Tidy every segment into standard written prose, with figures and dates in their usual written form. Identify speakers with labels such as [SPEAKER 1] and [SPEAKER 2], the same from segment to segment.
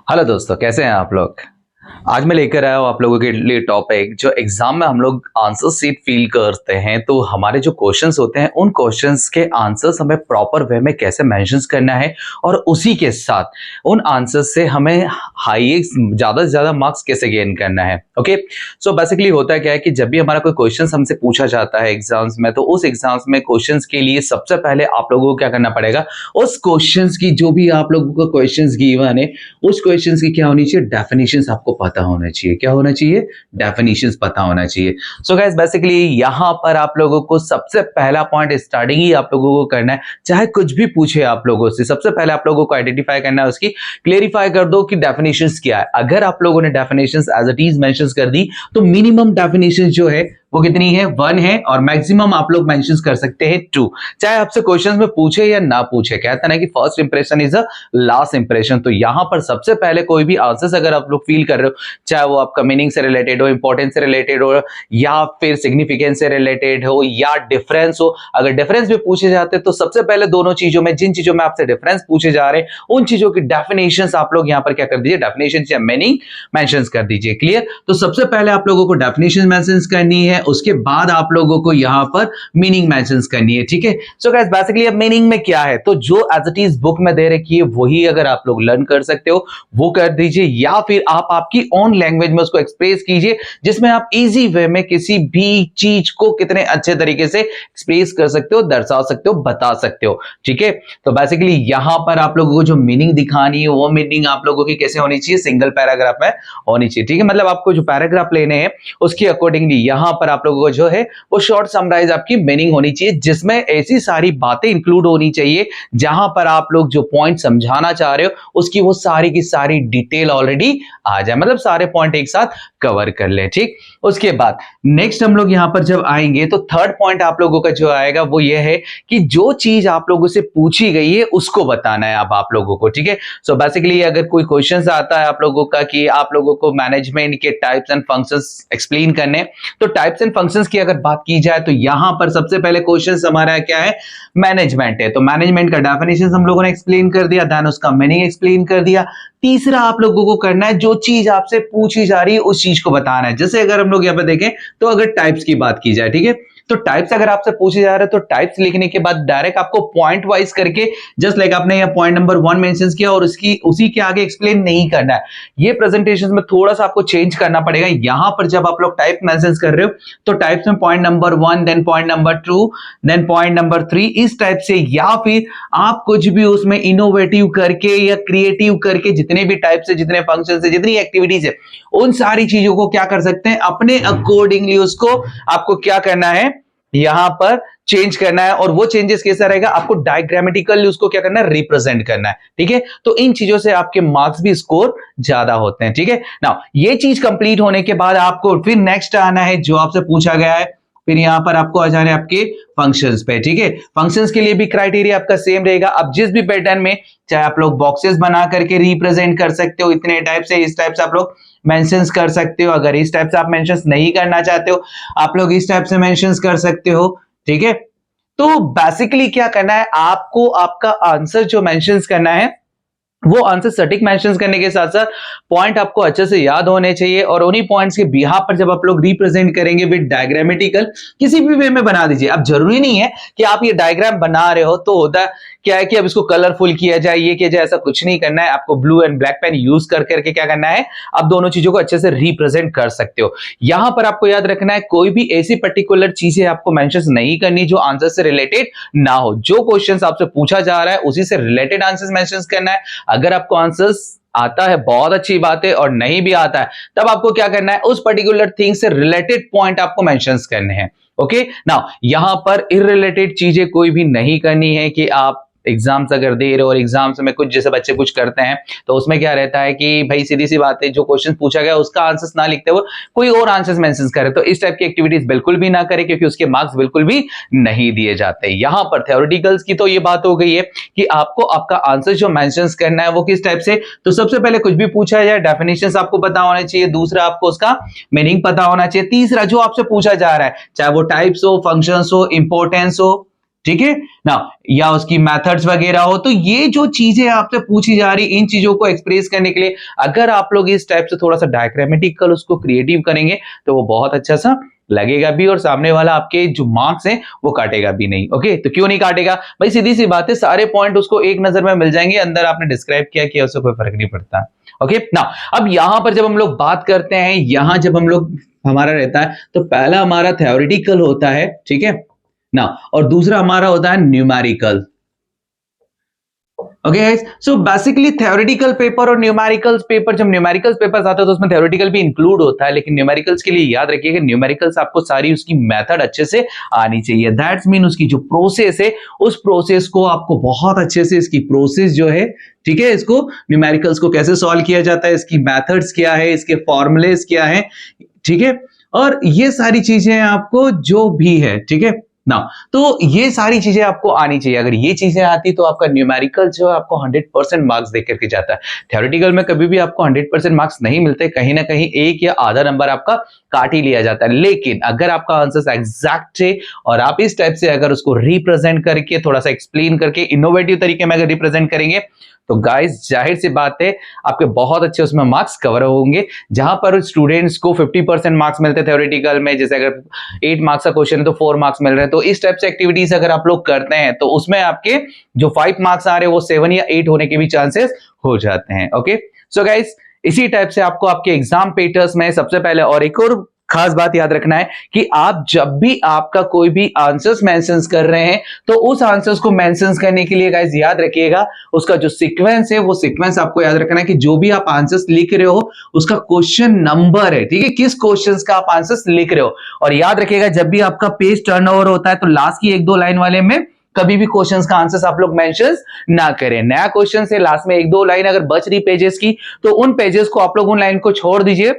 [SPEAKER 1] Hello दोस्तों, कैसे हैं आप लोग। आज मैं लेकर आया हूँ आप लोगों के लिए टॉपिक जो एग्जाम में हम लोग आंसर सीट फील करते हैं। तो हमारे जो क्वेश्चंस होते हैं उन क्वेश्चंस के आंसर्स हमें प्रॉपर वे में कैसे मेंशंस करना है और उसी के साथ उन आंसर्स से हमें हाईएस्ट ज़्यादा से ज़्यादा मार्क्स कैसे गेन करना है। ओके, सो बेसिकली होता क्या है कि जब भी हमारा कोई क्वेश्चन हमसे पूछा जाता है एग्जाम्स में, तो उस एग्जाम्स में क्वेश्चन के लिए सबसे पहले आप लोगों को क्या करना पड़ेगा, उस क्वेश्चन की जो भी आप लोगों को क्वेश्चन गिवन है उस क्वेश्चंस की क्या होनी चाहिए, डेफिनेशंस आपको पता होना चाहिए। क्या होना चाहिए? डेफिनेशंस पता होना चाहिए। सो गाइस, बेसिकली यहां पर आप लोगों को सबसे पहला पॉइंट स्टार्टिंग ही आप लोगों को करना है, चाहे कुछ भी पूछे आप लोगों से, सबसे पहले आप लोगों को आइडेंटिफाई करना है, उसकी क्लेरिफाई कर दो कि डेफिनेशंस क्या है। अगर आप लोगों ने definitions as it is mentions कर दी तो मिनिमम डेफिनेशंस जो है वो कितनी है, 1 है, और मैक्सिमम आप लोग मेंशन कर सकते हैं 2। चाहे आपसे क्वेश्चंस में पूछे या ना पूछे, कहता है कि first impression is a last impression. तो यहां पर सबसे पहले कोई भी आंसर्स अगर आप लोग फील कर रहे हो, चाहे वो आपका मीनिंग से रिलेटेड हो, इंपॉर्टेंस से रिलेटेड हो, या फिर सिग्निफिकेंस से रिलेटेड हो, या डिफरेंस हो, अगर डिफरेंस भी पूछे जाते हैं तो सबसे पहले दोनों चीजों में, जिन चीजों में आपसे डिफरेंस पूछे जा रहे हैं उन चीजों की डेफिनेशंस आप लोग यहां पर क्या कर दीजिए, डेफिनेशंस या मीनिंग मेंशंस कर दीजिए। क्लियर? तो सबसे पहले आप लोगों को डेफिनेशन मेंशंस करनी है, उसके बाद आप लोगों को यहां पर मीनिंग मेंशंस करनी है। ठीक है, सो गाइस बेसिकली अब मीनिंग में क्या है, तो जो एज इट इज बुक में दे रखी है वही अगर आप लोग लर्न कर सकते हो वो कर दीजिए, या फिर आप आपकी ओन लैंग्वेज में उसको एक्सप्रेस कीजिए, जिसमें आप इजी वे में किसी भी चीज को कितने अच्छे तरीके से एक्सप्रेस कर सकते हो, दर्शा सकते हो, बता सकते हो। ठीक है, तो बेसिकली यहां पर आप लोगों को जो मीनिंग दिखानी है वो मीनिंग आप लोगों की कैसे होनी चाहिए, सिंगल पैराग्राफ में होनी चाहिए। ठीक है, मतलब आपको जो पैराग्राफ लेने हैं उसकी अकॉर्डिंगली यहां पर आप लोगों को जो है वो शॉर्ट समराइज आपकी मीनिंग होनी चाहिए, जिसमें ऐसी सारी बातें इंक्लूड होनी चाहिए जहां पर आप लोग जो पॉइंट समझाना चाह रहे हो उसकी वो सारी की सारी डिटेल ऑलरेडी आ जाए, मतलब सारे पॉइंट एक साथ कवर कर ले। ठीक, उसके बाद नेक्स्ट हम लोग यहां पर जब आएंगे तो थर्ड पॉइंट आप लोगों का जो आएगा वो ये है कि जो चीज आप लोगों से पूछी गई है उसको बताना है अब आप लोगों को। ठीक है, सो बेसिकली अगर कोई क्वेश्चन आता है आप लोगों का कि आप लोगों को मैनेजमेंट के टाइप्स एंड फंक्शंस एक्सप्लेन करने, तो टाइप्स एंड फंक्शंस की अगर बात की जाए तो यहां पर सबसे पहले क्वेश्चन हमारा क्या है, मैनेजमेंट है। तो मैनेजमेंट का डेफिनेशन हम लोगों ने एक्सप्लेन कर दिया, देन उसका मीनिंग एक्सप्लेन कर दिया। तीसरा आप लोगों को करना है जो चीज आपसे पूछी जा रही है उस चीज को बताना है। जैसे अगर हम लोग यहां पर देखें तो अगर टाइप्स की बात की जाए, ठीक है, तो टाइप्स अगर आपसे पूछे जा रहे हैं तो टाइप्स लिखने के बाद डायरेक्ट आपको पॉइंट वाइज करके, जस्ट लाइक आपने यह पॉइंट नंबर 1 मेंशन किया और उसकी उसी के आगे एक्सप्लेन नहीं करना है। ये प्रेजेंटेशन में थोड़ा सा आपको चेंज करना पड़ेगा। यहां पर जब आप लोग टाइप मेंशन कर रहे हो तो टाइप्स में point number 1, then point number 2, then point number 3, इस टाइप से, या फिर आप कुछ भी उसमें इनोवेटिव करके या क्रिएटिव करके, जितने भी टाइप से, जितने फंक्शन से, जितनी एक्टिविटीज है उन सारी चीजों को क्या कर सकते हैं, अपने अकॉर्डिंगली उसको आपको क्या करना है, यहां पर चेंज करना है। और वो चेंजेस कैसा रहेगा, आपको डायग्रामेटिकली उसको क्या करना है, रिप्रेजेंट करना है। ठीक है, तो इन चीजों से आपके मार्क्स भी स्कोर ज्यादा होते हैं। ठीक है, नाउ ये चीज कंप्लीट होने के बाद आपको फिर नेक्स्ट आना है जो आपसे पूछा गया है, फिर यहां पर आपको आ जाना है आपके फंक्शंस पे। ठीक है, फंक्शंस के लिए भी क्राइटेरिया आपका सेम रहेगा। अब जिस भी पैटर्न में, चाहे आप लोग बॉक्सेस बना करके रिप्रेजेंट कर सकते हो, इतने टाइप से, इस टाइप से आप लोग मेंशंस कर सकते हो। अगर इस टाइप से आप मेंशंस नहीं करना चाहते हो, आप लोग इस टाइप से मेंशंस कर सकते हो। ठीक है, तो बेसिकली क्या करना है, आपको आपका आंसर जो मेंशंस करना है वो आंसर सटीक मेंशंस करने के साथ साथ पॉइंट आपको अच्छे से याद होने चाहिए, और उन्हीं पॉइंट्स के बिहाफ पर जब आप लोग रिप्रेजेंट करेंगे विद डायग्रामेटिकल, किसी भी वे में बना दीजिए। अब जरूरी नहीं है कि आप ये डायग्राम बना रहे हो तो होता क्या है कि अब इसको कलरफुल किया जाए, ये किया जाए, ऐसा कुछ नहीं करना है। आपको blue and black pen use कर करके क्या करना है, आप दोनों चीजों को अच्छे से रिप्रेजेंट कर सकते हो। यहां पर आपको याद रखना है कोई भी ऐसी पर्टिकुलर चीजें आपको मेंशन नहीं करनी जो आंसर से रिलेटेड ना हो। जो क्वेश्चन आपसे पूछा जा रहा है उसी से रिलेटेड आंसर मेंशन करना है। अगर आपको आंसर्स आता है बहुत अच्छी बात है, और नहीं भी आता है तब आपको क्या करना है, उस पर्टिकुलर थिंग से रिलेटेड पॉइंट आपको मेंशंस करने हैं। ओके, नाउ यहां पर इररिलेटेड चीजें कोई भी नहीं करनी है कि आप एग्जाम्स अगर दे रहे हो और एग्जाम्स में कुछ जैसे बच्चे कुछ करते हैं तो उसमें क्या रहता है कि भाई सीधी सी बात है, जो क्वेश्चन पूछा गया उसका आंसर्स ना लिखते हुए कोई और आंसर्स मेंशन करे, तो इस टाइप की एक्टिविटीज बिल्कुल भी ना करें क्योंकि उसके मार्क्स बिल्कुल भी नहीं दिए जाते। यहां पर थ्योरेटिकल्स की तो ये बात हो गई है कि आपको आपका आंसर जो मेंशन करना है वो किस टाइप से, तो सबसे पहले कुछ भी पूछा जाए डेफिनेशंस आपको पता होना चाहिए, दूसरा आपको उसका मीनिंग पता होना चाहिए, तीसरा जो आपसे पूछा जा रहा है चाहे वो टाइप्स हो, फंक्शंस हो, इंपॉर्टेंस हो, ठीक है ना, या उसकी मेथड्स वगैरह हो, तो ये जो चीजें आपसे पूछी जा रही, इन चीजों को एक्सप्रेस करने के लिए अगर आप लोग इस टाइप से थोड़ा सा डायग्रामेटिकल उसको क्रिएटिव करेंगे तो वो बहुत अच्छा सा लगेगा भी, और सामने वाला आपके जो मार्क्स हैं वो काटेगा भी नहीं। ओके, तो क्यों नहीं काटेगा भाई, सीधी सी बात है, सारे पॉइंट उसको एक नजर में मिल जाएंगे, अंदर आपने डिस्क्राइब किया उससे कोई फर्क नहीं पड़ता। ओके ना, अब यहां पर जब हम लोग बात करते हैं, यहां जब हम लोग हमारा रहता है तो पहला हमारा थ्योरेटिकल होता है, ठीक है ना, और दूसरा हमारा होता है numerical. Okay guys, so basically theoretical paper और न्यूमेरिकल्स पेपर, जब न्यूमेरिकल्स पेपर्स आते हैं तो उसमें थ्योरेटिकल भी इंक्लूड होता है, लेकिन न्यूमेरिकल्स के लिए याद रखिएगा न्यूमेरिकल्स आपको सारी उसकी मेथड अच्छे से आनी चाहिए। दैट्स मीन उसकी जो प्रोसेस है, उस प्रोसेस को आपको बहुत अच्छे से, इसकी प्रोसेस जो है, ठीक है, इसको न्यूमेरिकल्स को कैसे सॉल्व किया जाता है, इसकी मेथड्स क्या है, इसके फॉर्मूलेस क्या है, ठीक है, और ये सारी चीजें आपको जो भी है, ठीक है ना, तो ये सारी चीजें आपको आनी चाहिए। अगर ये चीजें आती तो आपका न्यूमेरिकल जो है आपको 100% मार्क्स देकर के जाता है। थ्योरेटिकल में कभी भी आपको 100% मार्क्स नहीं मिलते, कहीं ना कहीं एक या आधा नंबर आपका काट ही लिया जाता है। लेकिन अगर आपका आंसर एग्जैक्ट है और आप इस टाइप से अगर उसको रिप्रेजेंट करके, थोड़ा सा एक्सप्लेन करके, इनोवेटिव तरीके में अगर रिप्रेजेंट करेंगे तो गाइस जाहिर सी बात है आपके बहुत अच्छे उसमें मार्क्स कवर होंगे। जहां पर स्टूडेंट्स को 50% मार्क्स मिलते हैं थ्योरेटिकल में, जैसे अगर 8 मार्क्स का क्वेश्चन है तो 4 मार्क्स मिल रहे हैं, तो इस टाइप से एक्टिविटीज अगर आप लोग करते हैं तो उसमें आपके जो 5 मार्क्स आ रहे हैं वो 7 या 8 होने के भी चांसेस हो जाते हैं। ओके, सो गाइस इसी टाइप से आपको आपके एग्जाम पेपर्स में सबसे पहले, और एक और खास बात याद रखना है कि आप जब भी आपका कोई भी आंसर्स मेंशंस कर रहे हैं तो उस आंसर्स को मेंशंस करने के लिए गाइस याद रखिएगा उसका जो सीक्वेंस है, वो सीक्वेंस आपको याद रखना है कि जो भी आप आंसर्स लिख रहे हो उसका क्वेश्चन नंबर है, ठीक है, किस क्वेश्चंस का आप आंसर्स लिख रहे हो। और याद रखिएगा जब भी आपका पेज टर्नओवर होता है तो लास्ट की 1-2 लाइन वाले में कभी भी क्वेश्चंस का आंसर्स आप लोग मेंशंस ना करें। नया क्वेश्चन से लास्ट में 1-2 लाइन अगर बच रही पेजेस की तो उन पेजेस को आप लोग उन लाइन को छोड़ दीजिए,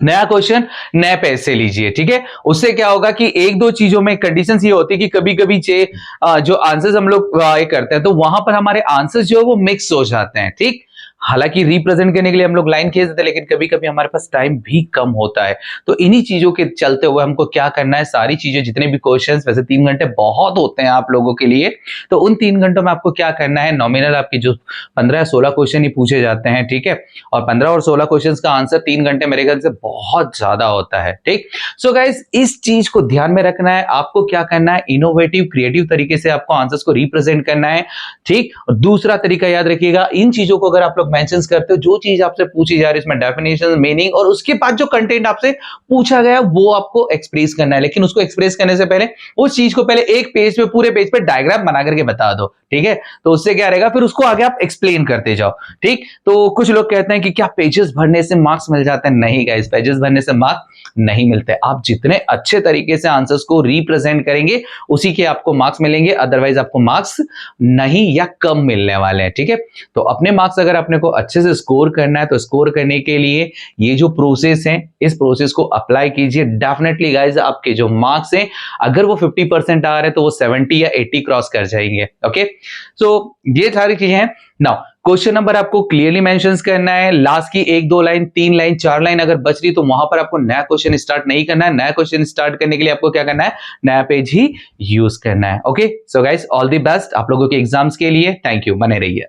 [SPEAKER 1] नया क्वेश्चन नए पेज से लीजिए, ठीक है। उससे क्या होगा कि 1-2 चीजों में कंडीशंस ये होती है कि कभी कभी जो आंसर्स हम लोग ये करते हैं तो वहां पर हमारे आंसर्स जो है वो मिक्स हो जाते हैं, ठीक। हालांकि रिप्रेजेंट करने के लिए हम लोग लाइन खींच देते हैं, लेकिन कभी कभी हमारे पास टाइम भी कम होता है, तो इन्हीं चीजों के चलते हुए हमको क्या करना है, सारी चीजें जितने भी क्वेश्चंस, वैसे 3 घंटे बहुत होते हैं आप लोगों के लिए, तो उन 3 घंटों में आपको क्या करना है, नॉमिनल आपके जो 15 या 16 क्वेश्चन ही पूछे जाते हैं, ठीक है, और 15 और 16 क्वेश्चन का आंसर 3 घंटे मेरे ख्याल से बहुत ज्यादा होता है, ठीक। सो गाइस इस चीज को ध्यान में रखना है, आपको क्या करना है, इनोवेटिव क्रिएटिव तरीके से आपको आंसर्स को रिप्रेजेंट करना है, ठीक। दूसरा तरीका याद रखिएगा, इन चीजों को अगर आप लोग मेंशन करते हो, जो चीज आपसे पूछी जा रही है इसमें डेफिनेशन, मीनिंग, और उसके बाद जो कंटेंट आपसे पूछा गया वो आपको एक्सप्रेस करना है, लेकिन उसको एक्सप्रेस करने से पहले उस चीज को पहले एक पेज पे, पूरे पेज पे डायग्राम बना करके बता दो, ठीक है, तो उससे क्या रहेगा, फिर उसको आगे आप एक्सप्लेन करते जाओ, ठीक। तो कुछ लोग कहते हैं कि क्या पेजेस भरने से मार्क्स मिल जाते हैं, नहीं गाइस, पेजेस भरने से मार्क्स नहीं मिलते, आप जितने अच्छे तरीके से आंसर्स को रिप्रेजेंट करेंगे उसी के आपको मार्क्स मिलेंगे, अदरवाइज आपको मार्क्स नहीं या कम मिलने वाले हैं, ठीक है। तो अपने मार्क्स अगर अपने को अच्छे से स्कोर करना है तो स्कोर करने के लिए ये जो प्रोसेस है, इस प्रोसेस को अप्लाई कीजिए, डेफिनेटली गाइस आपके जो मार्क्स हैं अगर वो 50% आ रहे हैं तो वो 70 या 80 क्रॉस कर जाएंगे। ओके, सो ये सारी चीजें हैं। नाउ क्वेश्चन नंबर आपको क्लियरली मेंशंस करना है, लास्ट की 1-2 लाइन, 3 लाइन, 4 लाइन अगर बच रही तो वहां पर आपको नया क्वेश्चन स्टार्ट नहीं करना है, नया क्वेश्चन स्टार्ट करने के लिए आपको क्या करना है, नया पेज ही यूज करना है। Okay, so guys all the best आप लोगों के एग्जाम्स के लिए, थैंक यू, बने रहिए।